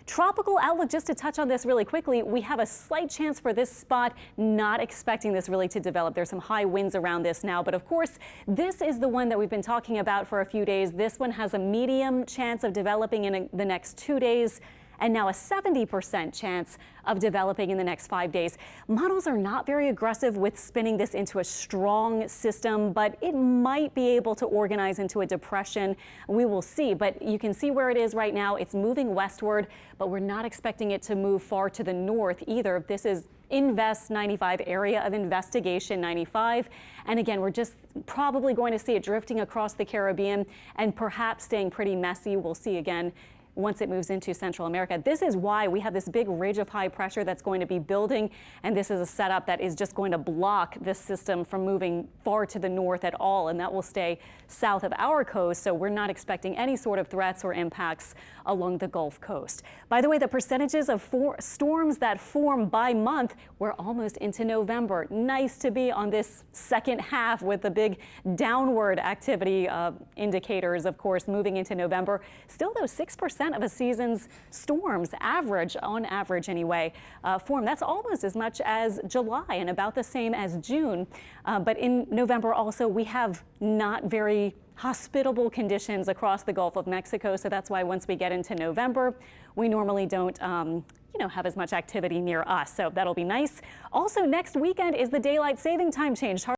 Tropical outlook, just to touch on this really quickly, we have a slight chance for this spot, not expecting this really to develop. There's some high winds around this now, but of course, this is the one that we've been talking about for a few days. This one has a medium chance of developing in the next 2 days, and now a 70% chance of developing in the next 5 days. Models are not very aggressive with spinning this into a strong system, but it might be able to organize into a depression. We will see, but you can see where it is right now. It's moving westward, but we're not expecting it to move far to the north either. This is Invest 95, area of investigation 95. And again, we're just probably going to see it drifting across the Caribbean and perhaps staying pretty messy. We'll see again once it moves into Central America. This is why we have this big ridge of high pressure that's going to be building, and this is a setup that is just going to block this system from moving far to the north at all, and that will stay south of our coast, so we're not expecting any sort of threats or impacts along the Gulf Coast. By the way, the percentages of storms that form by month, we're almost into November. Nice to be on this second half with the big downward activity indicators, of course, moving into November. Still, though, 6% of a season's storms on average anyway, form. That's almost as much as July and about the same as June. But in November also, we have not very hospitable conditions across the Gulf of Mexico. So that's why once we get into November, we normally don't have as much activity near us. So that'll be nice. Also, next weekend is the daylight saving time change.